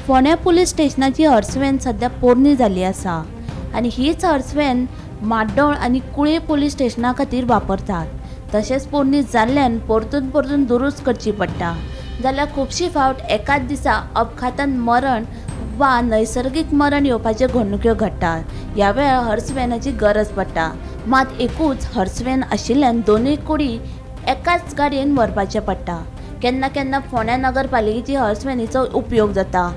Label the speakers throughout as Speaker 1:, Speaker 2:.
Speaker 1: फोंड्या पुलीस स्टेशनाची हॉर्स व्हॅन सध्या पोरणी जाली आसा आनी हीच हॉर्स व्हॅन माड्डोळ आनी कुळे पुलीस स्टेशना खातीर वापरतात। तशेंच पोरणी जाल्ल्यान परतून दुरुस्त करची पडटा, जाल्यार खुबशी फावट एकाच दिसा अपघातान मरण वा नैसर्गिक मरण येवपाच्यो घडणुक्यो घडटात। ह्या वेळार हॉर्स व्हॅनाची गरज पडटा, मात एकूच हॉर्स व्हॅन आशिल्ल्यान दोनूय कुडी एकाच गाडयेन व्हरपाचें पडटा। केन्ना केन्ना फोंड्या नगरपालिकेची हॉर्स व्हॅनीचो उपयोग जाता,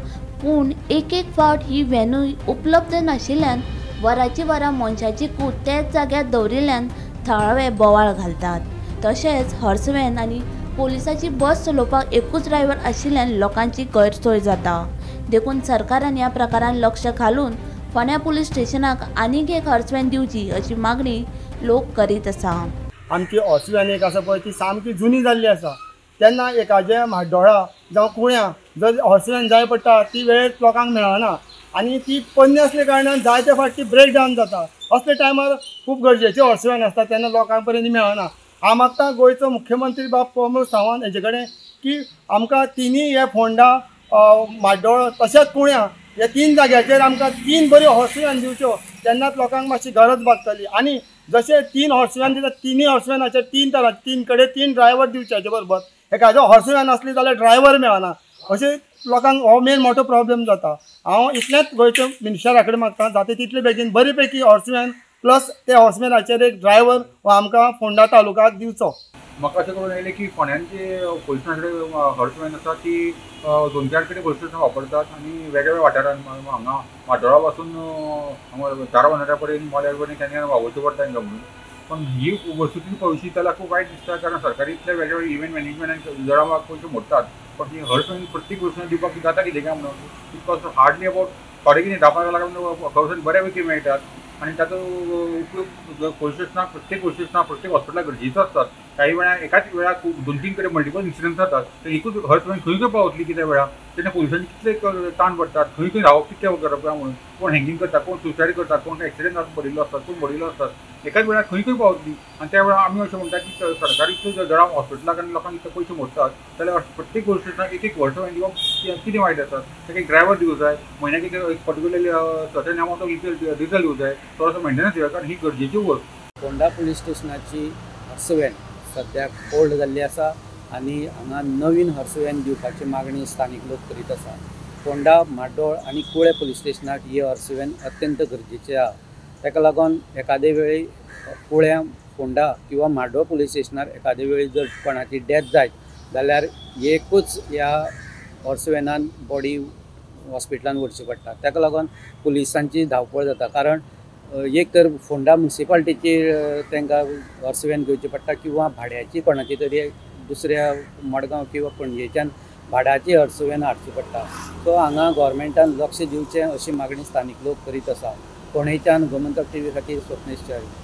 Speaker 1: पूण एक फावट ही व्हॅनूय उपलब्ध नाशिल्ल्यान वरांची वरां मनशाची कूड त्याच जाग्यार दवरिल्ल्यान थळावे बोवाळ घालतात। तशेंच हॉर्स व्हॅन आनी पुलिसाची बस चलोवपाक एकूच ड्रायव्हर आशिल्ल्यान लोकांची गैरसोय जाता। देखून सरकारान ह्या प्रकारान लक्ष घालून फोंड्या पुलीस स्टेशनाक आनीक एक हॉर्स व्हॅन दिवची अशी मागणी लोक करीत आसा।
Speaker 2: आमची हॉर्स व्हॅन एक आसा पळय ती सामकी जुनी जाल्ली आसा। तेन्ना एकाच्या म्हाड्डोळा जावं कुळ्या जर हॉर्स व्हॅन जाय पडटा ती वेळेर लोकांक मेळना आनी ती पोरणी असल्या कारणान जायते फावटी ब्रेक डावन जाता। असल्या टायमार खूब गरजेची हॉर्स व्हॅन आसता तेन्ना लोकां पर्यंत मेळना। हांव मागता गोंयचो मुख्यमंत्री बाब प्रमोद सावंत हेजे कडेन की आमकां तिनूय हे फोंडा म्हाड्डोळ तशेंच कुळ्या ह्या तीन जाग्याचेर आमकां तीन बऱ्यो हॉर्स व्हॅन दिवच्यो, तेन्नाच लोकांक मातशी गरज भागतली। आनी जशें तीन हॉर्स व्हॅन दिता तिनूय हॉर्स व्हॅनाचेर तीन कडेन तीन ड्रायव्हर दिवचे हेजे बरोबर एकाचो हॉर्स व्हॅन आसली जाल्यार ड्रायव्हर मेळना, अशें लोकांक हो मेन मोठो प्रॉब्लेम जाता। हांव इतलेंच गोंयच्या मिनिस्टरा कडेन मागता जाता तितले बेगीन बरे पैकी हॉर्स व्हॅन प्लस त्या हॉर्स व्हॅनाचेर एक ड्रायव्हर हो आमकां फोंडा तालुक्याक दिवचो।
Speaker 3: म्हाका अशें करून येयलें की फोंड्यांची पुलीस कडेन हॉर्स व्हॅन आसा ती 2-4 कडेन पुलीस स्टेशन वापरतात आनी वेगवेगळ्या वाठारांत हांगा म्हाड्डोळा पासून चार वाठारा पर्यंत मोल्यार पर्यंत केन्ना वावरचें पडटा तांकां म्हणून। पण ही वस्तुस्थिती पळोवची जाल्यार खूब वायट दिसता, कारण सरकारी इतले वेगवेगळे इव्हेंट मॅनेजमेंटान जळावाक पयशे मोडटात, पण ही हॉर्स व्हॅन प्रत्येक वर्सां दिवपाक जाता कितें काय म्हणून बिकॉज हार्डली अबाउट थोडे कितें 10-15 लाख खर्च बऱ्या पैकी मेळटात आनी ताचो उपयोग पुलीस स्टेशनाक प्रत्येक हॉस्पिटलाक गरजेचो आसतात। काही वेळा एकाच वेळा 2-3 कडेन मल्टिपल इन्सिडंट जातात, तर एकूच हॉर्स व्हॅन खंय पावतली कित्या वेळा तेन्ना पुलिसांनी कितले ताण पडटात, खंय रावप कितें करप काय म्हणून। कोण हँगींग करता, कोण सुसायड करता, कोण एक्सिडेंट पडिल्लो आसता, कोण मडिल्लो आसतात, एकाच वेळा खंय पावतली। आनी त्या वेळा आमी अशें म्हणटा की सरकारी जळाव हॉस्पिटलाक आनी लोकांक इतले पयशे मोडटात जाल्यार प्रत्येक पुलीस स्टेशनाक एक हॉर्स व्हॅन दिवप कितें वायट आसा। ताका एक ड्रायव्हर दिवं जाय, म्हयन्याक एक particularly certain amount of diesel दिवं जाय, थोडोसो मेंटेनन्स दिवं, कारण ही गरजेची वर्क।
Speaker 4: फोंडा पुलीस स्टेशनाची हॉर्स व्हॅन सद्याक ओल्ड जाल्ली आसा आनी हांगा नवीन हॉर्स व्हॅन दिवपाची मागणी स्थानीक लोक करीत आसा। फोंडा, म्हाड्डोळ आनी कुळे पुलीस स्टेशनाक ही हॉर्स व्हॅन अत्यंत गरजेची आसा। ताका लागून एखादे वेळी कुळ्या, फोंडा किंवा म्हाड्डोळ पुलीस स्टेशनार एखादे वेळी जर कोणाची डेथ जायत जाल्यार एकूच ह्या हॉर्स व्हॅनान बॉडी हॉस्पिटलान व्हरची पडटा। ताका लागून पुलिसांची धांवपळ जाता, कारण एक तर फोंडा म्युनिसिपालिटीची तांकां हॉर्स व्हॅन घेवची पडटा किंवा भाड्याची कोणाची तरी दुसऱ्या मडगांव किंवा पणजेच्यान भाड्याची हॉर्स व्हॅन हाडची पडटा। सो हांगा गोवोरमेंटान लक्ष दिवचें अशी मागणी स्थानीक लोक करीत आसा। फोंडेच्यान गोमंतक TV खातीर स्वप्नेश च्या।